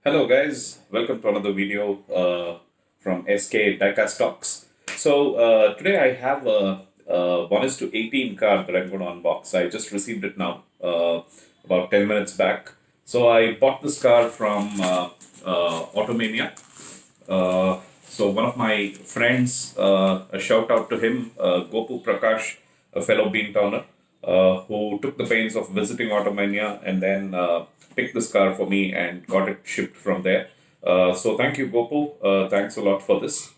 Hello guys, welcome to another video from SK Diecast Talks. Today I have a 1:18 car that I'm going to unbox. I just received it now, about 10 minutes back. So I bought this car from Automania. One of my friends, a shout out to him, Gopu Prakash, a fellow Beantowner, who took the pains of visiting Automania and then picked this car for me and got it shipped from there. So thank you, Gopu. Thanks a lot for this.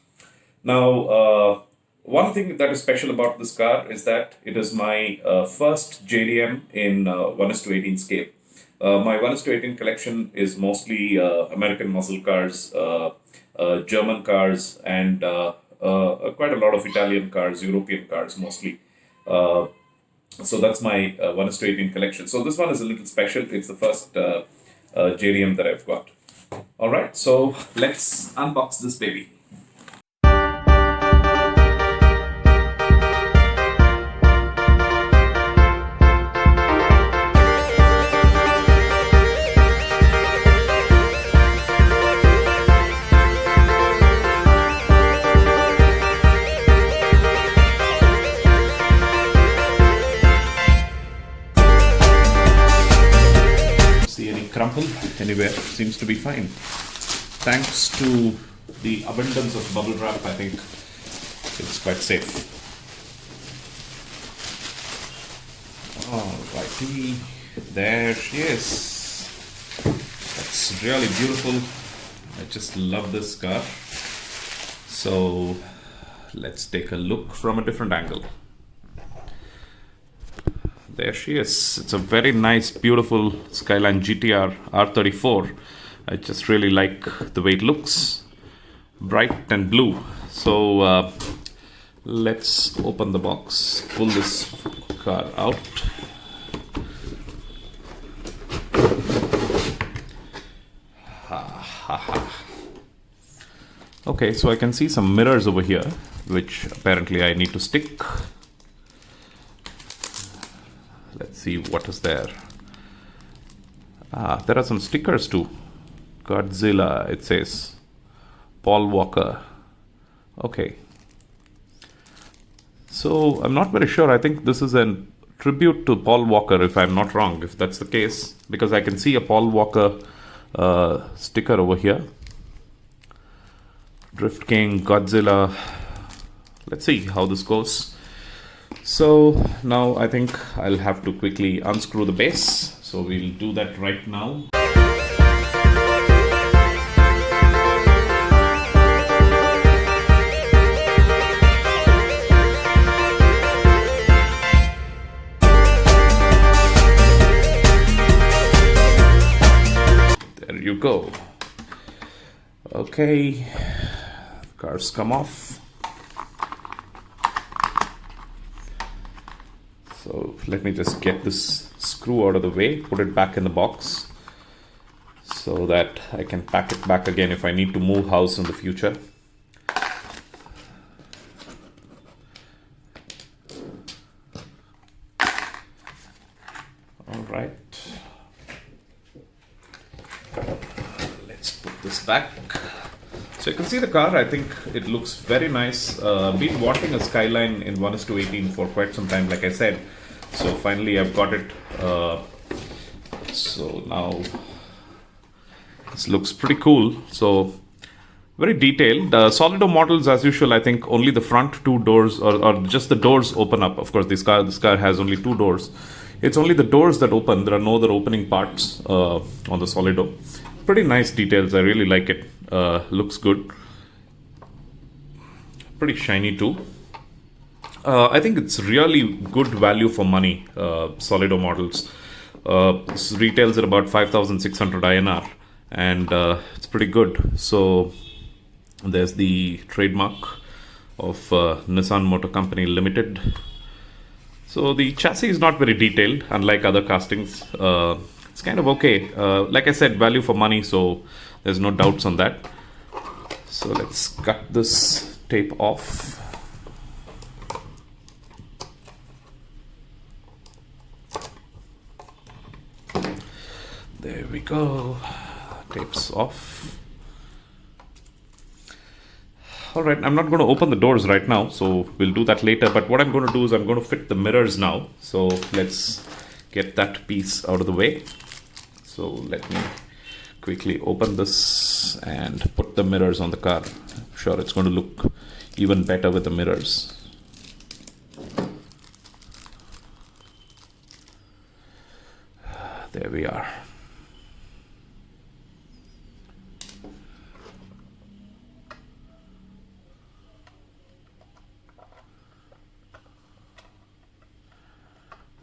Now, one thing that is special about this car is that it is my first JDM in 1:18 scale. My 1:18 collection is mostly American muscle cars, German cars, and quite a lot of Italian cars, European cars mostly. So that's my 1:18 collection. So this one is a little special. It's the first JDM that I've got. All right, so let's unbox this baby. See any crumple anywhere? Seems to be fine. Thanks to the abundance of bubble wrap, I think it's quite safe. Alrighty, there she is. That's really beautiful. I just love this car. So let's take a look from a different angle. There she is. It's a very nice, beautiful Skyline GTR R34. I just really like the way it looks. Bright and blue. So let's open the box, pull this car out. Okay, so I can see some mirrors over here, which apparently I need to stick. Let's see what is there. There are some stickers too. Godzilla, it says. Paul Walker. Okay. So I'm not very sure. I think this is a tribute to Paul Walker, if I'm not wrong, if that's the case, because I can see a Paul Walker sticker over here. Drift King, Godzilla. Let's see how this goes. So now I think I'll have to quickly unscrew the base. So we'll do that right now. There you go. Okay, cars come off. So let me just get this screw out of the way, put it back in the box so that I can pack it back again if I need to move house in the future. All right. Let's put this back. So you can see the car. I think it looks very nice. Been wanting a Skyline in 1:18 for quite some time, like I said. So finally I've got it. So now this looks pretty cool. So very detailed. Solido models, as usual, I think only the front two doors or just the doors open up. Of course, this car has only two doors. It's only the doors that open. There are no other opening parts on the Solido. Pretty nice details. I really like it. Looks good. Pretty shiny too. I think it's really good value for money. Solido models. This retails at about 5,600 INR, and it's pretty good. So there's the trademark of Nissan Motor Company Limited. So the chassis is not very detailed, unlike other castings. It's kind of okay. Like I said, value for money, so there's no doubts on that. So let's cut this tape off. There we go. Tapes off. All right, I'm not going to open the doors right now, so we'll do that later. But what I'm going to do is I'm going to fit the mirrors now. So let's get that piece out of the way. So let me quickly open this and put the mirrors on the car. I'm sure it's going to look even better with the mirrors. There we are.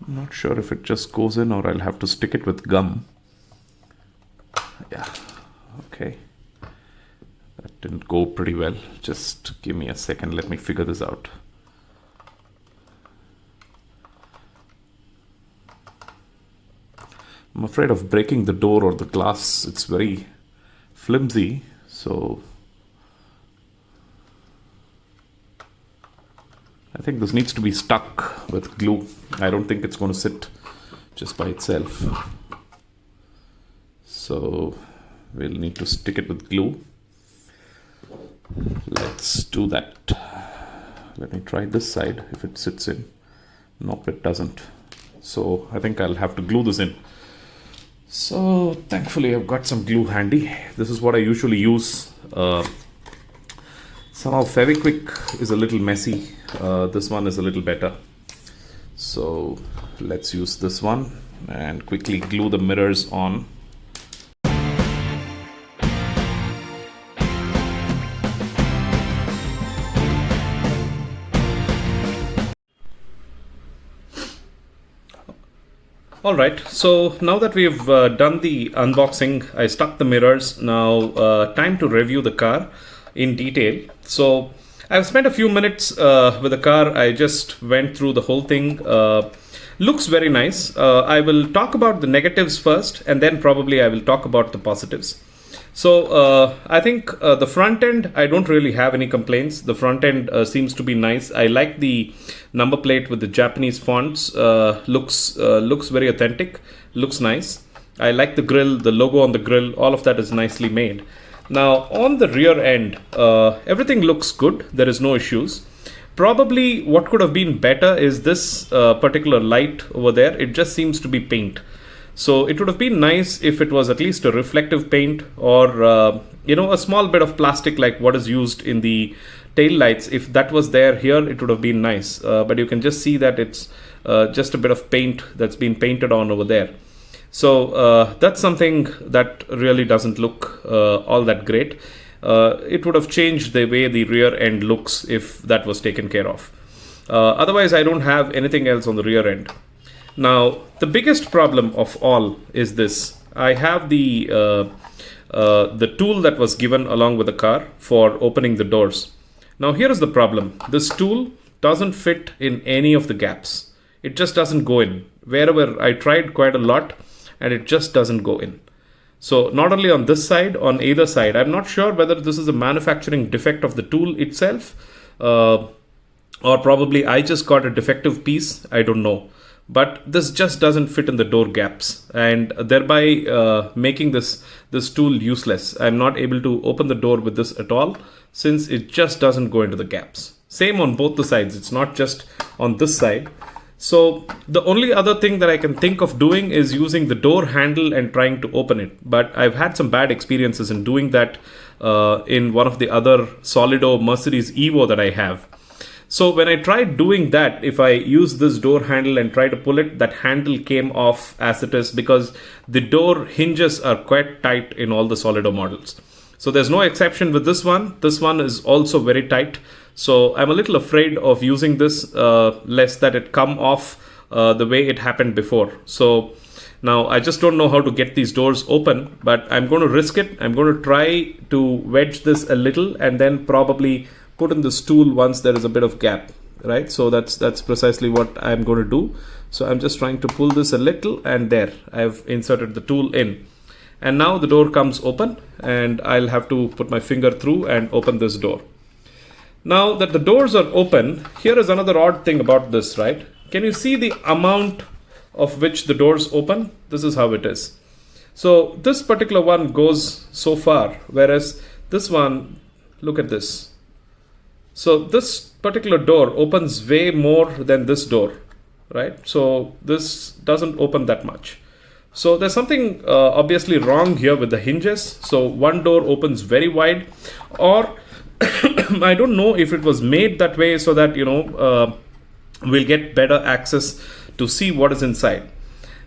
I'm not sure if it just goes in or I'll have to stick it with gum. Yeah, okay. That didn't go pretty well. Just give me a second, let me figure this out. I'm afraid of breaking the door or the glass. It's very flimsy, so I think this needs to be stuck with glue. I don't think it's going to sit just by itself. So we'll need to stick it with glue. Let's do that. Let me try this side if it sits in. Nope, it doesn't. So I think I'll have to glue this in. So thankfully I've got some glue handy. This is what I usually use. Somehow Fevikwik is a little messy. This one is a little better. So let's use this one and quickly glue the mirrors on. Alright, so now that we've done the unboxing, I stuck the mirrors. Now time to review the car in detail. So I've spent a few minutes with the car. I just went through the whole thing. Looks very nice. I will talk about the negatives first, and then probably I will talk about the positives. So I think the front end, I don't really have any complaints. The front end seems to be nice. I like the number plate with the Japanese fonts. Looks very authentic. Looks nice. I like the grille, the logo on the grille. All of that is nicely made. Now on the rear end, everything looks good. There is no issues. Probably what could have been better is this particular light over there. It just seems to be paint. So it would have been nice if it was at least a reflective paint or a small bit of plastic like what is used in the tail lights. If that was there here, it would have been nice. But you can just see that it's just a bit of paint that's been painted on over there. So that's something that really doesn't look all that great. It would have changed the way the rear end looks if that was taken care of. Otherwise, I don't have anything else on the rear end. Now, the biggest problem of all is this. I have the tool that was given along with the car for opening the doors. Now, here is the problem. This tool doesn't fit in any of the gaps. It just doesn't go in. Wherever I tried quite a lot, and it just doesn't go in. So not only on this side, on either side. I'm not sure whether this is a manufacturing defect of the tool itself, or probably I just got a defective piece. I don't know. But this just doesn't fit in the door gaps, and thereby making this tool useless. I'm not able to open the door with this at all, since it just doesn't go into the gaps. Same on both the sides. It's not just on this side. So the only other thing that I can think of doing is using the door handle and trying to open it. But I've had some bad experiences in doing that in one of the other Solido Mercedes Evo that I have. So when I tried doing that, if I use this door handle and try to pull it, that handle came off as it is because the door hinges are quite tight in all the Solido models. So there's no exception with this one. This one is also very tight. So I'm a little afraid of using this lest that it come off the way it happened before. So now I just don't know how to get these doors open, but I'm going to risk it. I'm going to try to wedge this a little and then probably put in this tool once there is a bit of gap, right? So that's precisely what I'm going to do. So I'm just trying to pull this a little, and there I've inserted the tool in. And now the door comes open, and I'll have to put my finger through and open this door. Now that the doors are open, here is another odd thing about this, right? Can you see the amount of which the doors open? This is how it is. So this particular one goes so far, whereas this one, look at this. So this particular door opens way more than this door, right? So this doesn't open that much. So there's something obviously wrong here with the hinges. So one door opens very wide, or I don't know if it was made that way so that, we'll get better access to see what is inside,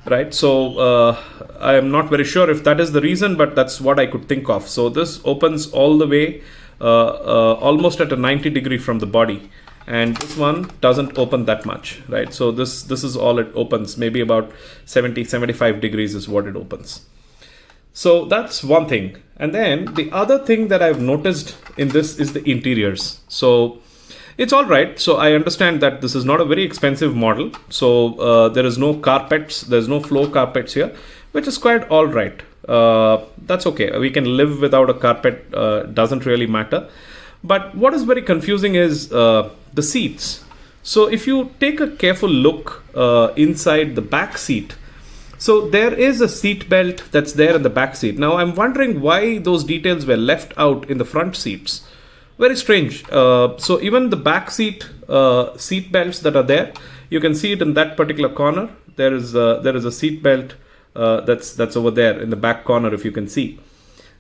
right? So I am not very sure if that is the reason, but that's what I could think of. So this opens all the way almost at a 90 degree from the body, and this one doesn't open that much, right? So this is all it opens. Maybe about 70-75 degrees is what it opens. So that's one thing. And then the other thing that I've noticed in this is the interiors. So it's all right. So I understand that this is not a very expensive model. So there is no carpets, there's no floor carpets here, which is quite all right. That's okay. We can live without a carpet, doesn't really matter. But what is very confusing is the seats. So if you take a careful look inside the back seat, so there is a seat belt that's there in the back seat. Now I'm wondering why those details were left out in the front seats. Very strange. So even the back seat seat belts that are there, you can see it in that particular corner. There is a seat belt that's over there in the back corner, if you can see.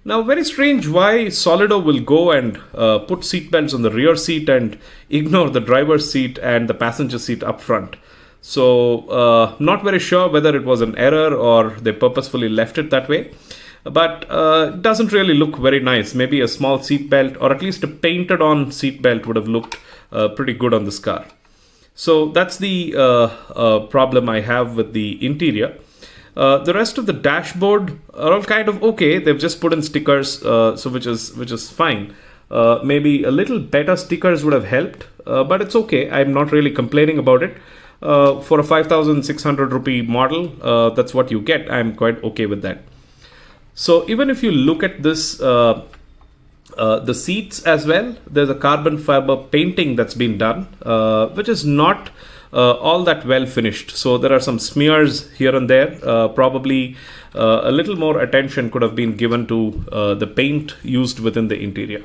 Now, very strange why Solido will go and put seat belts on the rear seat and ignore the driver's seat and the passenger seat up front. So not very sure whether it was an error or they purposefully left it that way. But it doesn't really look very nice. Maybe a small seat belt, or at least a painted on seat belt, would have looked pretty good on this car. So that's the problem I have with the interior. The rest of the dashboard are all kind of okay. They've just put in stickers, so which is fine. Maybe a little better stickers would have helped, but it's okay. I'm not really complaining about it. For a 5,600 rupee model, that's what you get. I'm quite okay with that. So even if you look at this, the seats as well, there's a carbon fiber painting that's been done, which is not all that well finished. So there are some smears here and there. Probably a little more attention could have been given to the paint used within the interior.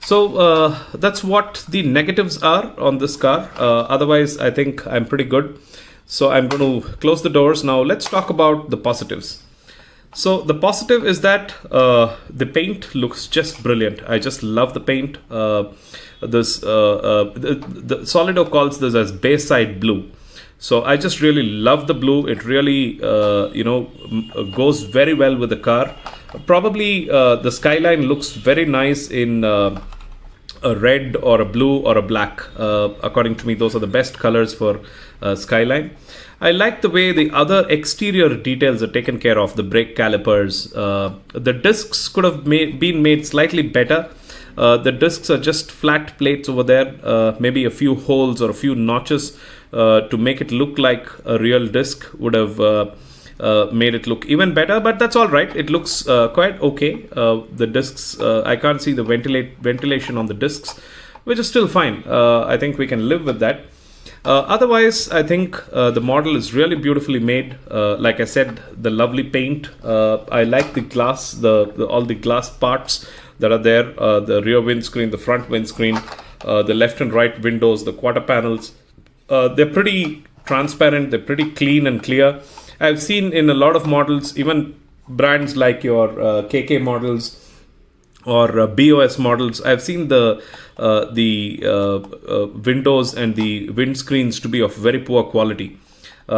So that's what the negatives are on this car. Otherwise, I think I'm pretty good. So I'm going to close the doors. Now let's talk about the positives. So the positive is that the paint looks just brilliant. I just love the paint. The Solido calls this as Bayside blue. So I just really love the blue. It really goes very well with the car. Probably the skyline looks very nice in a red or a blue or a black. According to me, those are the best colors for skyline. I like the way the other exterior details are taken care of. The brake calipers, the discs could have been made slightly better. The discs are just flat plates over there. Maybe a few holes or a few notches to make it look like a real disc would have made it look even better. But that's all right. It looks quite okay. The discs, I can't see the ventilation on the discs, which is still fine. I think we can live with that. Otherwise, I think the model is really beautifully made. Like I said, the lovely paint. I like the glass, all the glass parts that are there. The rear windscreen, the front windscreen, the left and right windows, the quarter panels. They're pretty transparent. They're pretty clean and clear. I've seen in a lot of models, even brands like your KK models or BOS models, I've seen the windows and the windscreens to be of very poor quality.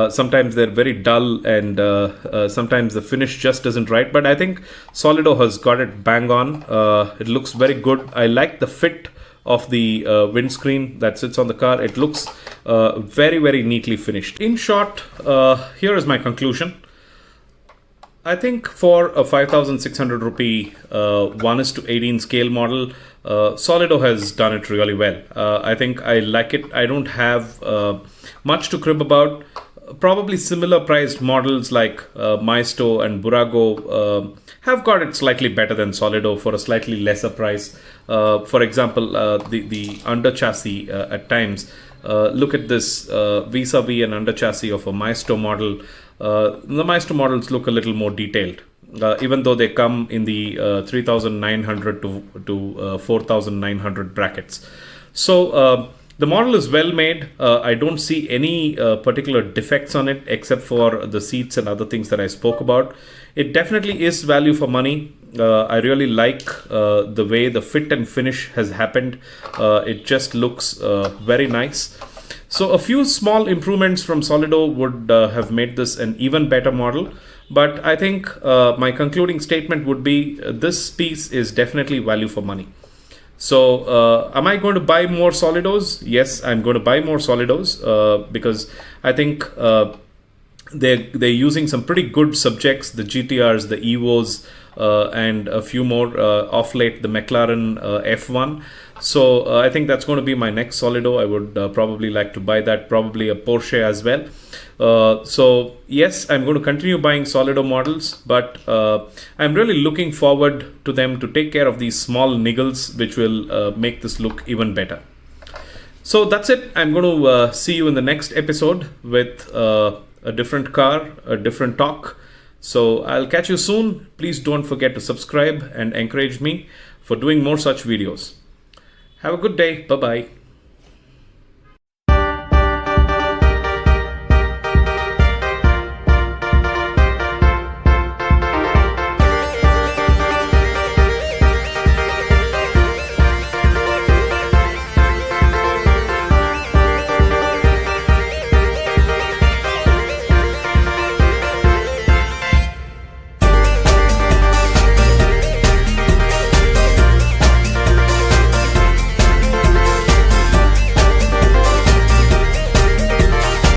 Sometimes they're very dull, and sometimes the finish just isn't right. But I think Solido has got it bang on. It looks very good. I like the fit of the windscreen that sits on the car. It looks very, very neatly finished. In short, here is my conclusion. I think for a 5,600 rupee 1:18 scale model, Solido has done it really well. I think I like it. I don't have much to crib about. Probably similar priced models like Maisto and Burago have got it slightly better than Solido for a slightly lesser price. For example, the under chassis at times. Look at this vis-a-vis an under chassis of a Maisto model. The Maisto models look a little more detailed. even though they come in the 3,900 to 4,900 brackets. So the model is well made. I don't see any particular defects on it except for the seats and other things that I spoke about. It definitely is value for money. I really like the way the fit and finish has happened. It just looks very nice. So a few small improvements from Solido would have made this an even better model. But I think my concluding statement would be this piece is definitely value for money. So am I going to buy more Solidos? Yes, I'm going to buy more Solidos because I think they're using some pretty good subjects, the GTRs, the Evos, and a few more off late, the McLaren F1. So I think that's going to be my next Solido. I would probably like to buy that, probably a Porsche as well. So yes, I'm going to continue buying Solido models, but I'm really looking forward to them to take care of these small niggles which will make this look even better. So that's it. I'm going to see you in the next episode with a different car, a different talk. So I'll catch you soon. Please don't forget to subscribe and encourage me for doing more such videos. Have a good day. Bye-bye.